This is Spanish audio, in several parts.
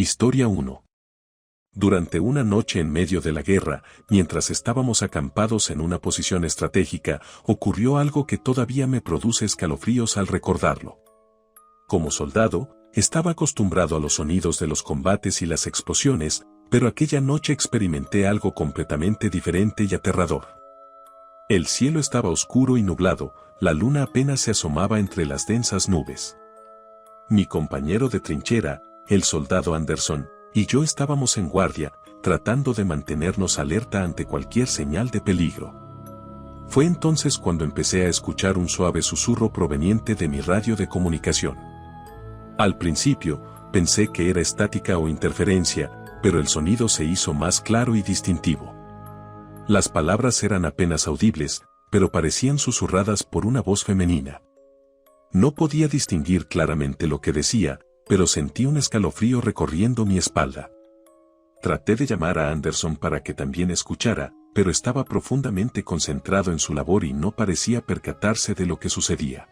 Historia 1. Durante una noche en medio de la guerra, mientras estábamos acampados en una posición estratégica, ocurrió algo que todavía me produce escalofríos al recordarlo. Como soldado, estaba acostumbrado a los sonidos de los combates y las explosiones, pero aquella noche experimenté algo completamente diferente y aterrador. El cielo estaba oscuro y nublado, la luna apenas se asomaba entre las densas nubes. Mi compañero de trinchera, el soldado Anderson, y yo estábamos en guardia, tratando de mantenernos alerta ante cualquier señal de peligro. Fue entonces cuando empecé a escuchar un suave susurro proveniente de mi radio de comunicación. Al principio, pensé que era estática o interferencia, pero el sonido se hizo más claro y distintivo. Las palabras eran apenas audibles, pero parecían susurradas por una voz femenina. No podía distinguir claramente lo que decía, pero sentí un escalofrío recorriendo mi espalda. Traté de llamar a Anderson para que también escuchara, pero estaba profundamente concentrado en su labor y no parecía percatarse de lo que sucedía.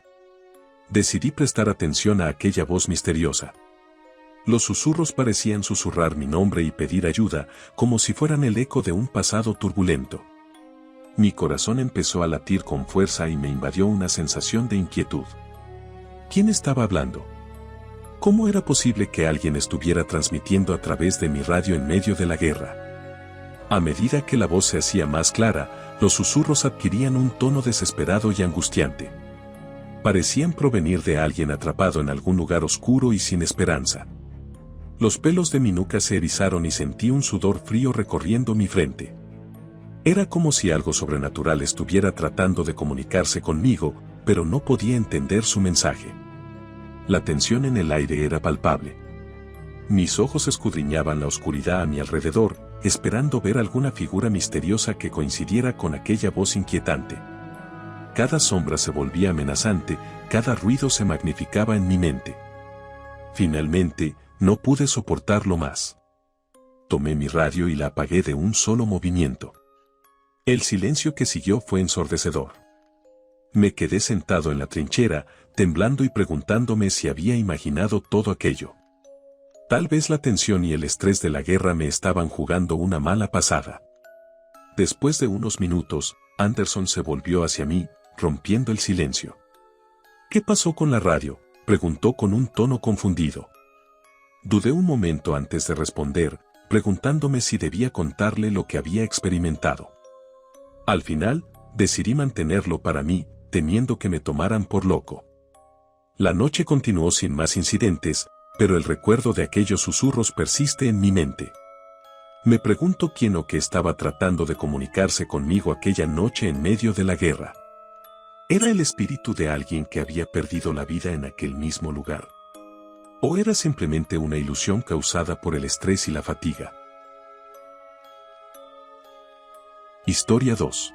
Decidí prestar atención a aquella voz misteriosa. Los susurros parecían susurrar mi nombre y pedir ayuda, como si fueran el eco de un pasado turbulento. Mi corazón empezó a latir con fuerza y me invadió una sensación de inquietud. ¿Quién estaba hablando? ¿Cómo era posible que alguien estuviera transmitiendo a través de mi radio en medio de la guerra? A medida que la voz se hacía más clara, los susurros adquirían un tono desesperado y angustiante. Parecían provenir de alguien atrapado en algún lugar oscuro y sin esperanza. Los pelos de mi nuca se erizaron y sentí un sudor frío recorriendo mi frente. Era como si algo sobrenatural estuviera tratando de comunicarse conmigo, pero no podía entender su mensaje. La tensión en el aire era palpable. Mis ojos escudriñaban la oscuridad a mi alrededor, esperando ver alguna figura misteriosa que coincidiera con aquella voz inquietante. Cada sombra se volvía amenazante, cada ruido se magnificaba en mi mente. Finalmente, no pude soportarlo más. Tomé mi radio y la apagué de un solo movimiento. El silencio que siguió fue ensordecedor. Me quedé sentado en la trinchera, temblando y preguntándome si había imaginado todo aquello. Tal vez la tensión y el estrés de la guerra me estaban jugando una mala pasada. Después de unos minutos, Anderson se volvió hacia mí, rompiendo el silencio. ¿Qué pasó con la radio?, preguntó con un tono confundido. Dudé un momento antes de responder, preguntándome si debía contarle lo que había experimentado. Al final, decidí mantenerlo para mí, temiendo que me tomaran por loco. La noche continuó sin más incidentes, pero el recuerdo de aquellos susurros persiste en mi mente. Me pregunto quién o qué estaba tratando de comunicarse conmigo aquella noche en medio de la guerra. ¿Era el espíritu de alguien que había perdido la vida en aquel mismo lugar? ¿O era simplemente una ilusión causada por el estrés y la fatiga? Historia 2.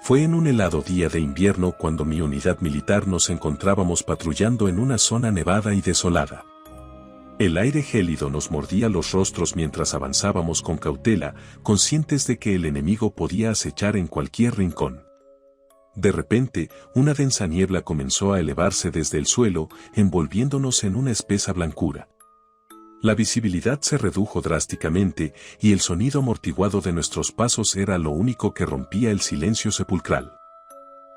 Fue en un helado día de invierno cuando mi unidad militar nos encontrábamos patrullando en una zona nevada y desolada. El aire gélido nos mordía los rostros mientras avanzábamos con cautela, conscientes de que el enemigo podía acechar en cualquier rincón. De repente, una densa niebla comenzó a elevarse desde el suelo, envolviéndonos en una espesa blancura. La visibilidad se redujo drásticamente y el sonido amortiguado de nuestros pasos era lo único que rompía el silencio sepulcral.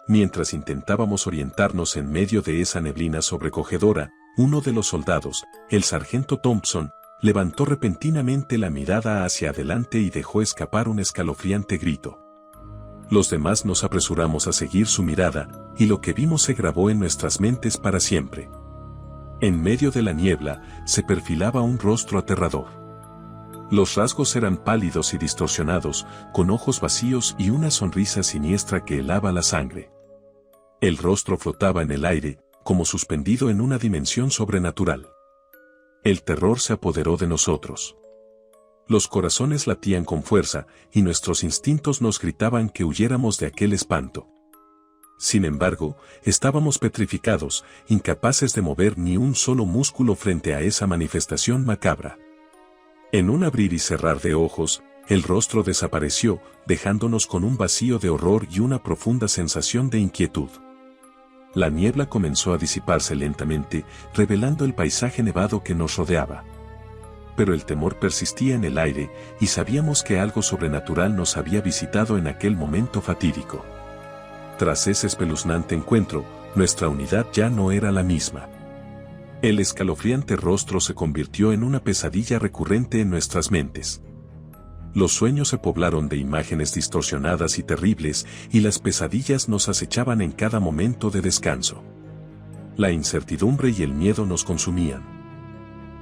Mientras intentábamos orientarnos en medio de esa neblina sobrecogedora, uno de los soldados, el sargento Thompson, levantó repentinamente la mirada hacia adelante y dejó escapar un escalofriante grito. Los demás nos apresuramos a seguir su mirada, y lo que vimos se grabó en nuestras mentes para siempre. En medio de la niebla, se perfilaba un rostro aterrador. Los rasgos eran pálidos y distorsionados, con ojos vacíos y una sonrisa siniestra que helaba la sangre. El rostro flotaba en el aire, como suspendido en una dimensión sobrenatural. El terror se apoderó de nosotros. Los corazones latían con fuerza, y nuestros instintos nos gritaban que huyéramos de aquel espanto. Sin embargo, estábamos petrificados, incapaces de mover ni un solo músculo frente a esa manifestación macabra. En un abrir y cerrar de ojos, el rostro desapareció, dejándonos con un vacío de horror y una profunda sensación de inquietud. La niebla comenzó a disiparse lentamente, revelando el paisaje nevado que nos rodeaba. pero el temor persistía en el aire y sabíamos que algo sobrenatural nos había visitado en aquel momento fatídico. Tras ese espeluznante encuentro, nuestra unidad ya no era la misma. El escalofriante rostro se convirtió en una pesadilla recurrente en nuestras mentes. Los sueños se poblaron de imágenes distorsionadas y terribles, y las pesadillas nos acechaban en cada momento de descanso. La incertidumbre y el miedo nos consumían.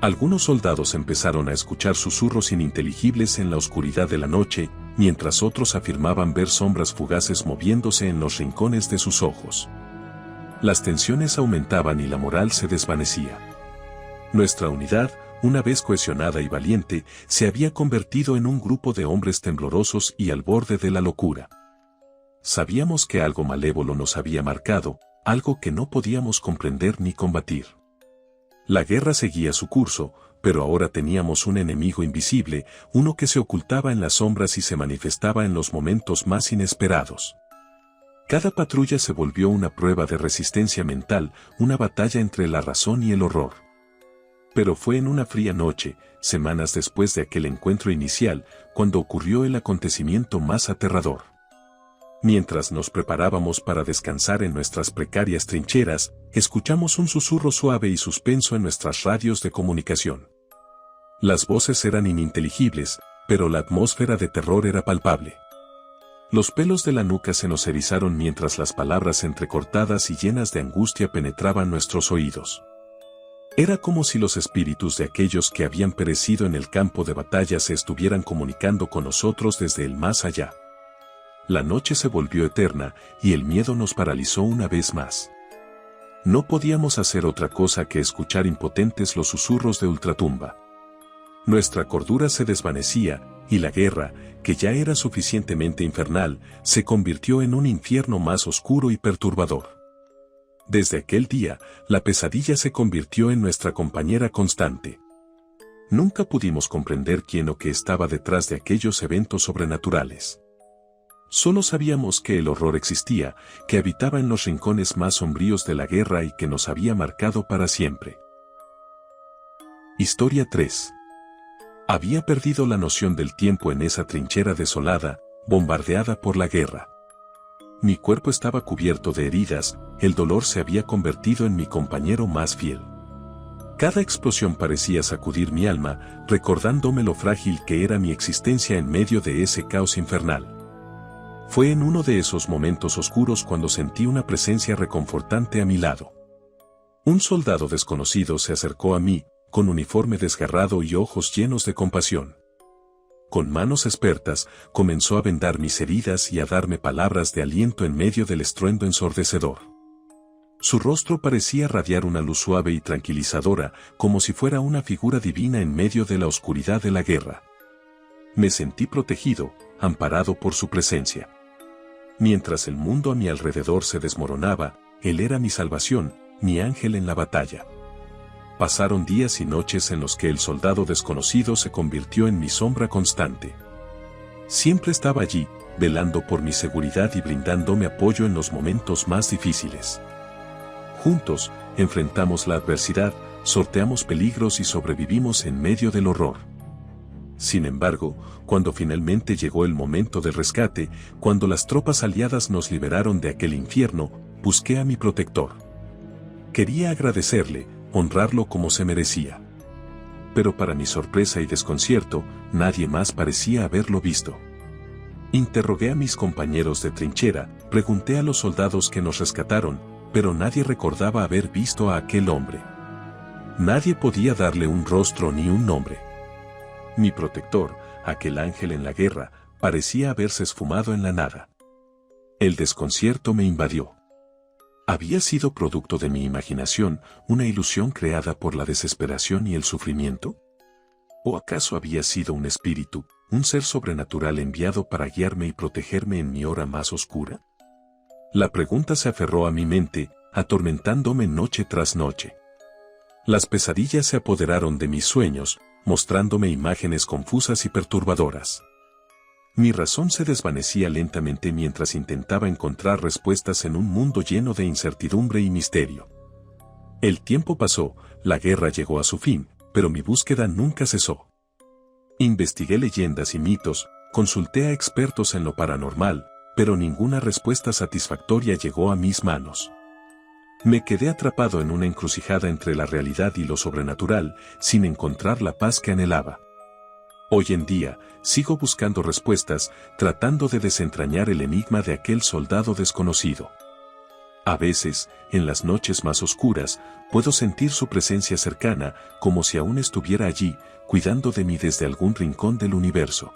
Algunos soldados empezaron a escuchar susurros ininteligibles en la oscuridad de la noche, mientras otros afirmaban ver sombras fugaces moviéndose en los rincones de sus ojos. Las tensiones aumentaban y la moral se desvanecía. Nuestra unidad, una vez cohesionada y valiente, se había convertido en un grupo de hombres temblorosos y al borde de la locura. Sabíamos que algo malévolo nos había marcado, algo que no podíamos comprender ni combatir. La guerra seguía su curso, pero ahora teníamos un enemigo invisible, uno que se ocultaba en las sombras y se manifestaba en los momentos más inesperados. Cada patrulla se volvió una prueba de resistencia mental, una batalla entre la razón y el horror. Pero fue en una fría noche, semanas después de aquel encuentro inicial, cuando ocurrió el acontecimiento más aterrador. Mientras nos preparábamos para descansar en nuestras precarias trincheras, escuchamos un susurro suave y suspenso en nuestras radios de comunicación. Las voces eran ininteligibles, pero la atmósfera de terror era palpable. Los pelos de la nuca se nos erizaron mientras las palabras entrecortadas y llenas de angustia penetraban nuestros oídos. Era como si los espíritus de aquellos que habían perecido en el campo de batalla se estuvieran comunicando con nosotros desde el más allá. La noche se volvió eterna y el miedo nos paralizó una vez más. No podíamos hacer otra cosa que escuchar impotentes los susurros de ultratumba. Nuestra cordura se desvanecía, y la guerra, que ya era suficientemente infernal, se convirtió en un infierno más oscuro y perturbador. Desde aquel día, la pesadilla se convirtió en nuestra compañera constante. Nunca pudimos comprender quién o qué estaba detrás de aquellos eventos sobrenaturales. Solo sabíamos que el horror existía, que habitaba en los rincones más sombríos de la guerra y que nos había marcado para siempre. Historia 3. Había perdido la noción del tiempo en esa trinchera desolada, bombardeada por la guerra. Mi cuerpo estaba cubierto de heridas, el dolor se había convertido en mi compañero más fiel. Cada explosión parecía sacudir mi alma, recordándome lo frágil que era mi existencia en medio de ese caos infernal. Fue en uno de esos momentos oscuros cuando sentí una presencia reconfortante a mi lado. Un soldado desconocido se acercó a mí, con uniforme desgarrado y ojos llenos de compasión. Con manos expertas, comenzó a vendar mis heridas y a darme palabras de aliento en medio del estruendo ensordecedor. Su rostro parecía radiar una luz suave y tranquilizadora, como si fuera una figura divina en medio de la oscuridad de la guerra. Me sentí protegido, amparado por su presencia. Mientras el mundo a mi alrededor se desmoronaba, él era mi salvación, mi ángel en la batalla. Pasaron días y noches en los que el soldado desconocido se convirtió en mi sombra constante. Siempre estaba allí, velando por mi seguridad y brindándome apoyo en los momentos más difíciles. Juntos, enfrentamos la adversidad, sorteamos peligros y sobrevivimos en medio del horror. Sin embargo, cuando finalmente llegó el momento del rescate, cuando las tropas aliadas nos liberaron de aquel infierno, busqué a mi protector. Quería agradecerle, honrarlo como se merecía. Pero para mi sorpresa y desconcierto, nadie más parecía haberlo visto. Interrogué a mis compañeros de trinchera, pregunté a los soldados que nos rescataron, pero nadie recordaba haber visto a aquel hombre. Nadie podía darle un rostro ni un nombre. Mi protector, aquel ángel en la guerra, parecía haberse esfumado en la nada. El desconcierto me invadió. ¿Había sido producto de mi imaginación, una ilusión creada por la desesperación y el sufrimiento? ¿O acaso había sido un espíritu, un ser sobrenatural enviado para guiarme y protegerme en mi hora más oscura? La pregunta se aferró a mi mente, atormentándome noche tras noche. Las pesadillas se apoderaron de mis sueños, mostrándome imágenes confusas y perturbadoras. Mi razón se desvanecía lentamente mientras intentaba encontrar respuestas en un mundo lleno de incertidumbre y misterio. El tiempo pasó, la guerra llegó a su fin, pero mi búsqueda nunca cesó. Investigué leyendas y mitos, consulté a expertos en lo paranormal, pero ninguna respuesta satisfactoria llegó a mis manos. Me quedé atrapado en una encrucijada entre la realidad y lo sobrenatural, sin encontrar la paz que anhelaba. Hoy en día, sigo buscando respuestas, tratando de desentrañar el enigma de aquel soldado desconocido. A veces, en las noches más oscuras, puedo sentir su presencia cercana, como si aún estuviera allí, cuidando de mí desde algún rincón del universo.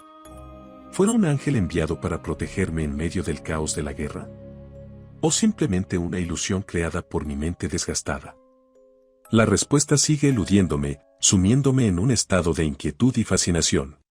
¿Fue un ángel enviado para protegerme en medio del caos de la guerra? ¿O simplemente una ilusión creada por mi mente desgastada? La respuesta sigue eludiéndome, sumiéndome en un estado de inquietud y fascinación.